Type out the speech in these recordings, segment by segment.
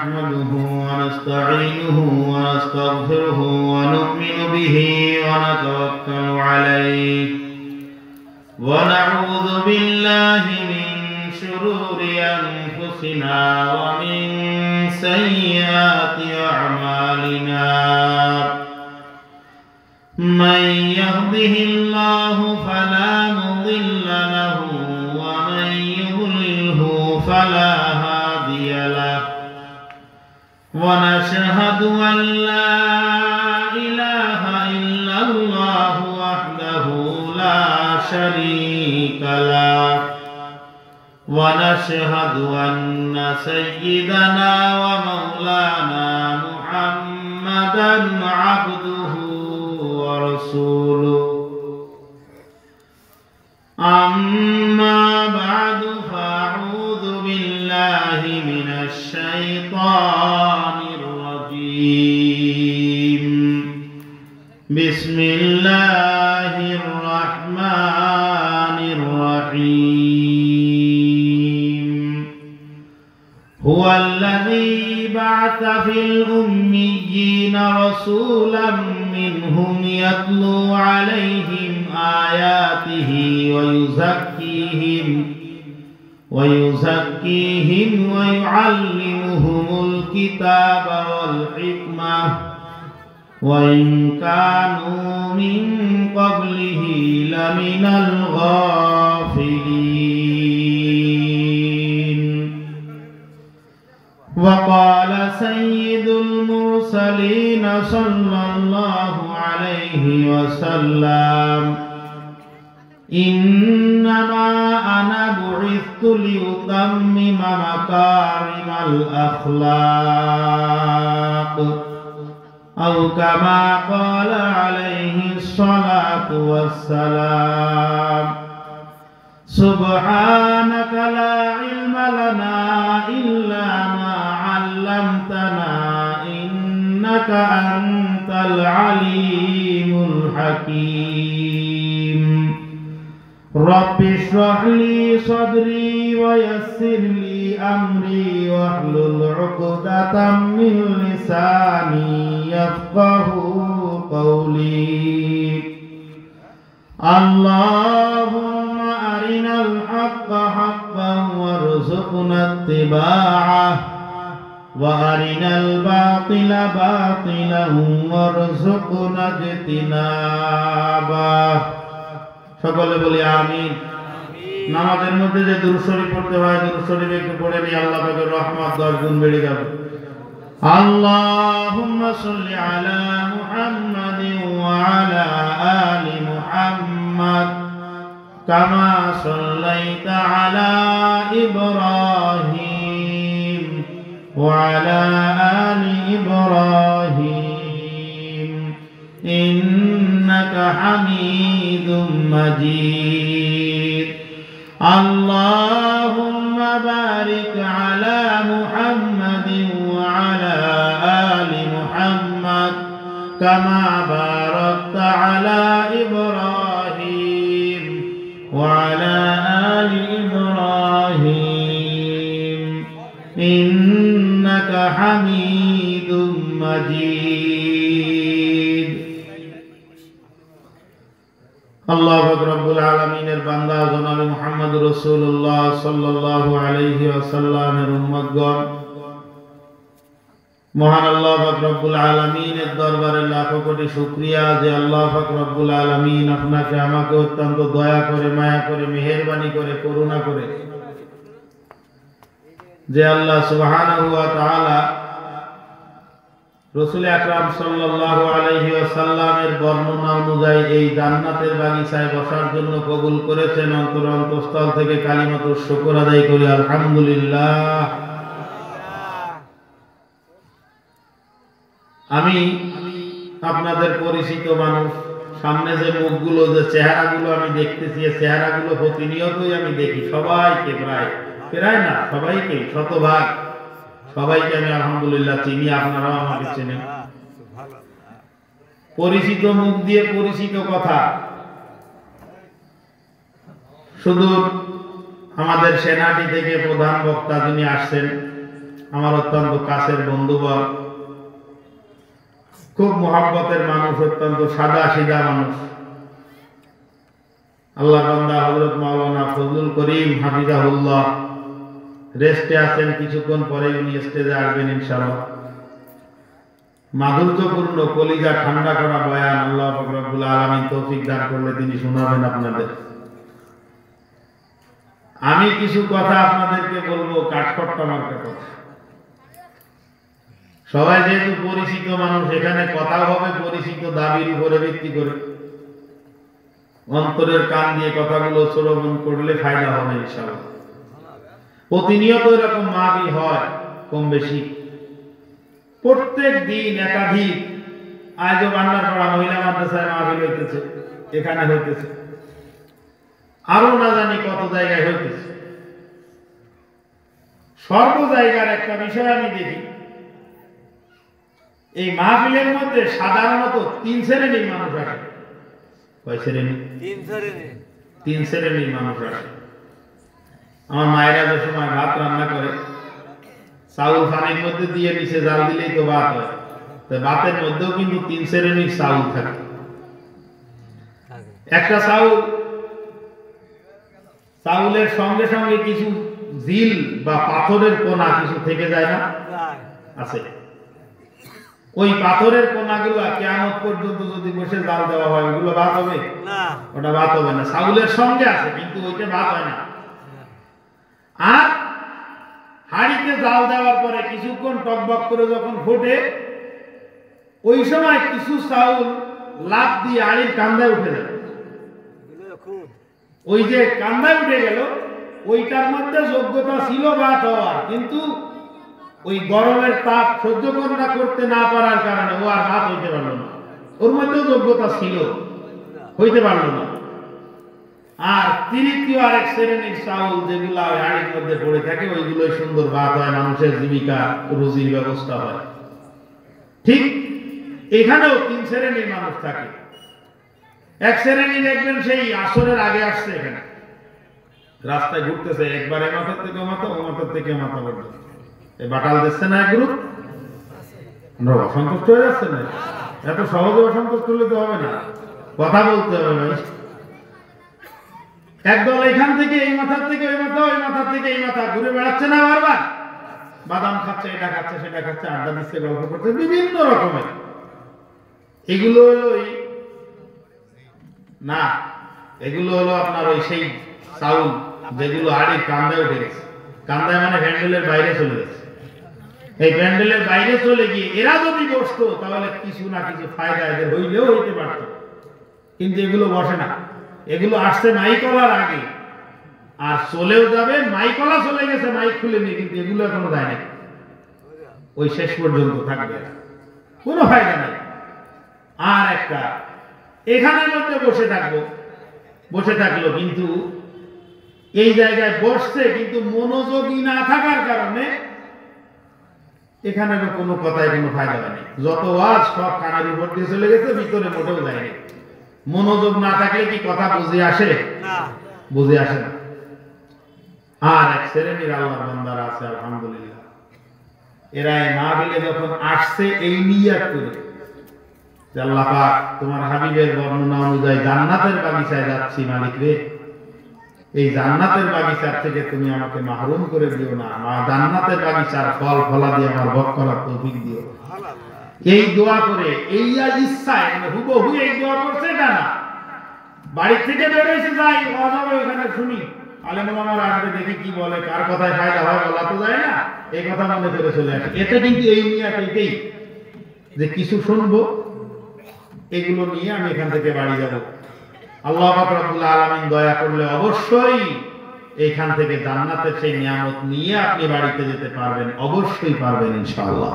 نحمده ونستعينه ونستغفره ونؤمن به ونتوكل عليه ونعوذ بالله من شرور أنفسنا ومن سيئات أعمالنا من يهده الله فلا مضل له ومن يضلله فلا هادي له ونشهد أن لا إله إلا الله وحده لا شريك له ونشهد أن سيدنا ومولانا محمدا عبده ورسوله أما بعد فأعوذ بالله من الشيطان الرجيم بسم الله الرحمن الرحيم هو الذي بعث في الأميين رسولا منهم يتلو عليهم آياته ويزكيهم ويعلمهم الكتاب والحكمة وإن كانوا من قبله لمن الغافلين وقال سيد المرسلين صلى الله عليه وسلم إنما أنا بعثت لأتمم مكارم الأخلاق أو كما قال عليه الصلاة والسلام سبحانك لا علم لنا إلا ما علمتنا إنك أنت العليم الحكيم رب اشرح لي صدري ويسر لي أمري واحلل عقدة من لساني يفقه قولي اللهم أرنا الحق حقا وارزقنا اتباعه وأرنا الباطل باطلا وارزقنا اجتنابه সকলে বলি আমিন। নামাজের মধ্যে যে দুরূদ শরীফ পড়তে হয় দুরূদ শরীফ একটু পড়ে নিয়ে আল্লাহ পাকের রহমত 10 গুণ বেড়ে যাবে। আল্লাহুম্মা সাল্লি আলা মুহাম্মাদিন ওয়া আলা আলি মুহাম্মাদ কামা সাল্লাইতা আলা ইব্রাহিম ওয়া আলা আলি ইব্রাহিম ইন্নাকা হামিদুম মাজিদ আল্লাহুম্মা বারিক আলা মুহাম্মাদিন ওয়া আলা আলি মুহাম্মাদ কামা বারাকতা আলা ইব্রাহিম ওয়া আলা আলি ইব্রাহিম ইন্নাকা হামিদুম মাজিদ। আল্লাহ পাক রব্বুল আলামিনের বান্দা জনাবে মুহাম্মদ রাসূলুল্লাহ সাল্লাল্লাহু আলাইহি ওয়াসাল্লামের উম্মতগণ, মহান আল্লাহ পাক রব্বুল আলামিনের দরবারে লাখো কোটি শুকরিয়া যে আল্লাহ পাক রব্বুল আলামিন আপনাকে আমাকে অত্যন্ত দয়া করে মায়া করে মেহেরবানি করে করুণা করে যে আল্লাহ সুবহানাহু ওয়া তাআলা রাসূল আকরাম সাল্লাল্লাহু আলাইহি ওয়াসাল্লামের বর্ণনা অনুযায়ী এই জান্নাতের বাগিচায় বসার জন্য কবুল করেছেন। অন্তরস্থল থেকে কালিমাতুশ শুকর আদায় করি আলহামদুলিল্লাহ। আমি আপনাদের পরিচিত মানুষ, সামনে যে মুখগুলো যে চেহারাগুলো আমি দেখতেছি এই চেহারাগুলো প্রতিনিয়তই আমি দেখি, সবাইকে প্রায় না সবাইকে শতভাগ সবাইকে আমি আলহামদুলিল্লাহ চিনি, আপনারাও আমাকে চেনেন। পরিচিত মুখ দিয়ে পরিচিত কথা, শুধু আমাদের সেনাটি থেকে প্রধান বক্তা যিনি আসছেন আমার অত্যন্ত কাছের বন্ধুবর, খুব মহব্বতের মানুষ, অত্যন্ত সাদা সিধা মানুষ। আল্লাহ বান্দা হযরত মাওলানা ফজলুল করিম হাফিজাহুল্লাহ রেস্টে আছেন, কিছুক্ষণ পরে উনি স্টেজে আসবেন ইনশাআল্লাহ। মাধুর্যপূর্ণ কলিজা ঠান্ডা করা বয়ান আল্লাহ পাক রব্বুল আলামিন তৌফিক দান করলে তিনি শোনাবেন আপনাদের। আমি কিছু কথা আপনাদেরকে বলবো, কাঠখট্টা মার্কা কথা। সবাই যেহেতু পরিচিত মানুষ, এখানে কথা হবে পরিচিত দাবির উপরে ভিত্তি করে। অন্তরের কান দিয়ে কথাগুলো শ্রবণ করলে ফায়দা হবে ইনশাআল্লাহ। প্রতিনিয়ত এরকম মাহফিল হয় কম বেশি, প্রত্যেক দিন একাধিক। আজও বান্নারপাড়া মহিলা মাদ্রাসায় মাহফিল হইতেছে, এখানে হইতেছে, আরো না জানি কত জায়গায় হইতেছে। সর্ব জায়গার একটা বিষয় আমি দেখি, এই মাহফিলের মধ্যে সাধারণত তিন শ্রেণীর মানুষ আসে। কয় শ্রেণী? তিন শ্রেণীর মানুষ আসে। আমার মায়েরা যে সময় ভাত রান্না করে, চাউল পানির মধ্যে দিয়ে নিচে জাল দিলেই তো ভাত হয়। তো ভাতের মধ্যেও কিন্তু তিন শ্রেণীর চাউল থাকে। একটা চাউলের সঙ্গে সঙ্গে কিছু জিল বা পাথরের কোনা কিছু থেকে যায় না? আছে। ওই পাথরের কোনাগুলো কিয়ামত পর্যন্ত যদি বসে জাল দেওয়া হয়, ওগুলো ভাত হবে না? ওটা ভাত হবে না। চাউলের সঙ্গে আছে কিন্তু ওইটা ভাত হয় না। আর হাঁড়িতে জাল দেওয়ার পরে কিছুক্ষণ টকবক করে যখন ফোটে, ওই সময় কিছু চাউল লাফ দিয়ে হাঁড়ির কান্দায় উঠে যায়। ওই যে কান্দায় উঠে গেল, ওইটার মধ্যে যোগ্যতা ছিল ভাত হওয়ার, কিন্তু ওই গরমের তাপ সহ্য করতে না পারার কারণে ও আর ভাত হইতে পারলো না। ওর মধ্যেও যোগ্যতা ছিল, হইতে পারলো না। আর তৃতীয় আরেক শ্রেণীর চাউল যেগুলো হাড়ির মধ্যে পড়ে থাকে, ওইগুলোই সুন্দর ভাত হয়, মানুষের জীবিকা রুজির ব্যবস্থা হয়। ঠিক এখানেও তিন শ্রেণীর মানুষ থাকে। এক শ্রেণী দেখবেন সেই আসরের আগে আসছে, এখানে রাস্তায় ঘুরতেছে, একবার এ মাথার থেকে মাথা, ও মাথার থেকে মাথা পর্যন্ত এই বাটাল দিচ্ছে না এক গ্রুপ। আমরা অসন্তুষ্ট হয়ে যাচ্ছে না? এত সহজে অসন্তুষ্ট হলে তো হবে না, কথা বলতে হবে ভাই। একদল এখান থেকে এই মাথার থেকে ওই মাথা, ওই মাথার থেকে এই মাথা ঘুরে বেড়াচ্ছে না বারবার, বাদাম খাচ্ছে, এটা খাচ্ছে, সেটা খাচ্ছে, আড্ডা দিচ্ছে, গল্প করছে, বিভিন্ন রকমের। এগুলো হলো না, এগুলো হলো আপনার ওই সেই চাউল যেগুলো হাড়ির কান্দায় উঠে গেছে। কান্দায় মানে প্যান্ডেলের বাইরে চলে গেছে। এই প্যান্ডেলের বাইরে চলে গিয়ে এরা যদি বসতো, তাহলে কিছু না কিছু ফায়দা এদের হইলেও হইতে পারত, কিন্তু এগুলো বসে না। এগুলো আসছে মাইকলার আগে, আর চলেও যাবে। মাইকলা চলে গেছে, মাইক খুলেনি, কিন্তু এগুলো এখনো যায় না। ওই শেষ পর্যন্ত থাকবে, কোনো ফায়দা নেই। আর একটা এখানের মধ্যে বসে থাকলো, কিন্তু এই জায়গায় বসছে, কিন্তু মনোযোগী না থাকার কারণে এখানে কোনো কথায় কোনো ফায়দা হয়নি। যত ওয়াজ সব কানের উপর দিয়ে চলে গেছে, ভিতরে মোটেও যায়নি। মনোযোগ না থাকলে কি কথা বুঝে আসে? বুঝে আসে না। আর এক শ্রেণীর আল্লাহর বান্দারা আছে, আলহামদুলিল্লাহ, এরা এই মাহফিলে যখন আসছে এই নিয়ত করে যে আল্লাহ পাক তোমার হাবিবের বর্ণনা অনুযায়ী জান্নাতের বাগিচায় যাচ্ছি, মালিক রে, এই জান্নাতের বাগিচার থেকে তুমি আমাকে মাহরুম করে দিও না, জান্নাতের বাগিচার ফল ফলাদি আমার ভোগ করার তৌফিক দিও। এই দোয়া করে, এই ইচ্ছায়, মানে হুবহু এই দোয়া করছে এটা না, বাড়ি থেকে বেরোইছে, যাই ওখানে শুনি আলেম ওলামারা আসবে, দেখি কি বলে, কার কথায় ফায়দা হয় বলা তো যায় না, এই কথা মনে করে চলে আসে। এতে কিন্তু এই নিয়ত এইটাই যে কিছু শুনবো, এগুলো নিয়ে আমি এখান থেকে বাড়ি যাব। আল্লাহ পাক রব্বুল আলামিন দয়া করলে অবশ্যই এখান থেকে জান্নাতের সেই নিয়ামত নিয়ে আপনি বাড়িতে যেতে পারবেন, অবশ্যই পারবেন ইনশাআল্লাহ।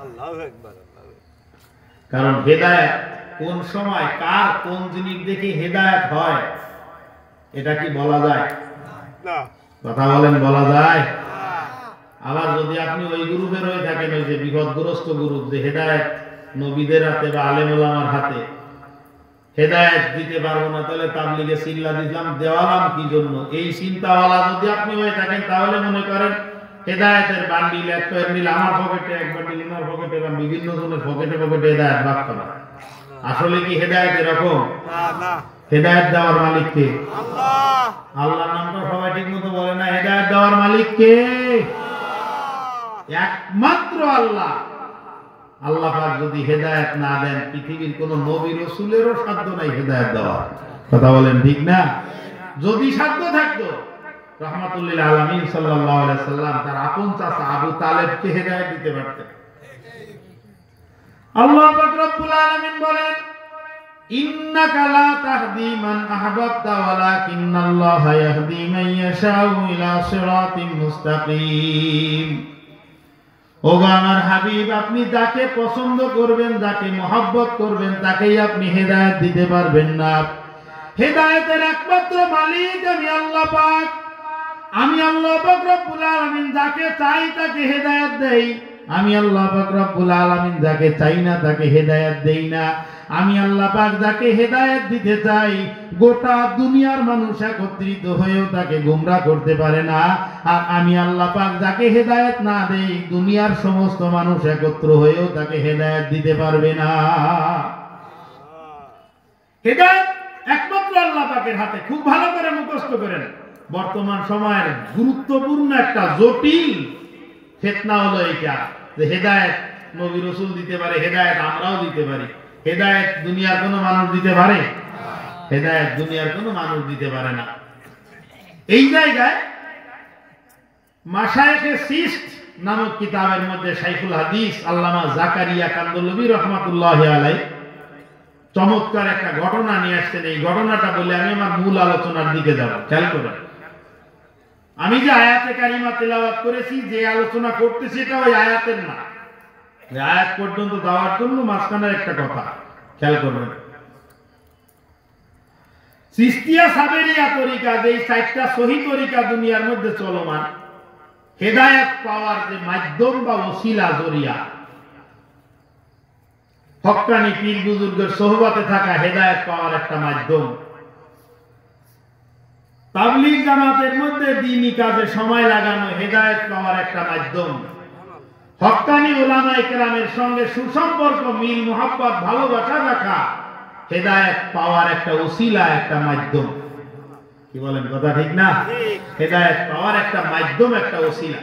আল্লাহু আকবার। কারণ হেদায়েত কোন সময় কার কোন জিনিস দেখে হেদায়েত হয়, এটা কি বলা যায়? না। কথা বলেন, বলা যায়? আবার যদি আপনি ওই গ্রুপের হয়ে থাকেন, ওই যে বিপদগ্রস্ত গ্রুপ, যে হেদায়েত নবীদের হাতে বা আলেম ওলামার হাতে, হেদায়েত দিতে পারবো না, তাহলে তাবলীগে চিল্লা দিলাম, দেওয়ালাম কি জন্য, এই চিন্তাওয়ালা যদি আপনি হয়ে থাকেন, তাহলে মনে করেন হেদায়েতের বান্ডিল এক বান্ডিল আমার পকেটে, এক বান্ডিল ওনার পকেটে, বা বিভিন্ন জনের পকেটে পকেটে হেদায়েত ভাগ করা। আসলে কি হেদায়েত এরকম? না। হেদায়েত দেওয়ার মালিক কে? আল্লাহ। আল্লাহর নামটা সবাই ঠিক মতো বলে না। হেদায়েত দেওয়ার মালিক কে? একমাত্র আল্লাহ। আল্লাহ পাক যদি হেদায়েত না দেন, পৃথিবীর কোন নবী রাসূলেরও সাধ্য নাই হেদায়েত দেওয়ার। কথা বলেন ঠিক না? যদি সাধ্য থাকতো, রাহমাতুল লিল আলামিন সাল্লাল্লাহু আলাইহি সাল্লাম তার আপন চাচা আবু তালেবকে হেদায়েত দিতে পারতেন। আল্লাহ পাক রব্বুল আলামিন বলেন, ইন্নাকা লা তাহদি মান আহবাবতা ওয়ালাকিন্নাল্লাহা ইয়াহদি মান ইয়াশাউ ইলা সিরাতিম মুস্তাকিম। ওগো আমার হাবিব, আপনি যাকে পছন্দ করবেন, যাকে মহব্বত করবেন, তাকেই আপনি হেদায়েত দিতে পারবেন না। হেদায়েতের একমাত্র মালিক আমি আল্লাহ পাক। আমি আল্লাহ পাক রব্বুল আলামিন যাকে চাই তাকে হেদায়েত দেই। আমি আল্লাহ পাক রব্বুল আলামিন যাকে চাই না তাকে হেদায়েত দেই না। আমি আল্লাহ পাক যাকে হেদায়েত দিতে চাই, গোটা দুনিয়ার মানুষ একত্রিত হয়েও তাকে গোমরাহ করতে পারে না। আর আমি আল্লাহ পাক যাকে হেদায়েত না দেই, দুনিয়ার সমস্ত মানুষ একত্র হয়েও তাকে হেদায়েত দিতে পারবে না। হেদায়েত একমাত্র আল্লাহ পাকের হাতে। খুব ভালো করে মুখস্থ করেন। বর্তমান সময়ের গুরুত্বপূর্ণ একটা জটিল ফিতনা হলো এটা, যে হেদায়েত নবী রাসূল দিতে পারে, হেদায়েত আমরাও দিতে পারি। হেদায়েত দুনিয়ার কোনো মানুষ দিতে পারে? হেদায়েত দুনিয়ার কোনো মানুষ দিতে পারে না। এই জায়গায় মাশায়েখে সিস্ত নামক কিতাবের মধ্যে শাইখুল হাদিস আল্লামা জাকারিয়া কান্দলবী রাহমাতুল্লাহি আলাইহি চমৎকার একটা ঘটনা নিয়ে আসছেন। এই ঘটনাটা বলে আমি আমার মূল আলোচনার দিকে যাব। খেয়াল করুন, আমি যে আয়াতে কারিমা তেলাওয়াত করেছি, যে আলোচনা করতেছি, এটা ওই আয়াতের না। এই আয়াত পর্যন্ত যাওয়ার জন্য মাঝখানে একটা কথা খেয়াল করবেন। চিশতিয়া সাবেরিয়া তরিকা, যে চারটা সহি তরিকা দুনিয়ার মধ্যে চলমান, হেদায়েত পাওয়ার যে মাধ্যম বা ওসিলা জরিয়া, হক্কানি পীর বুজুর্গের সোহবতে থাকা হেদায়েত পাওয়ার একটা মাধ্যম। তাবলীগ জামাতের মধ্যে দ্বীনি কাজে সময় লাগানো হেদায়েত পাওয়ার একটা মাধ্যম। হক্কানি উলামায়ে কেরামের সঙ্গে সুসম্পর্ক, মিল, মুহাব্বত, ভালোবাসা রাখা হেদায়েত পাওয়ার একটা ওসিলা, একটা মাধ্যম। কি বলেন, কথা ঠিক না? হেদায়েত পাওয়ার একটা মাধ্যম, একটা ওসিলা।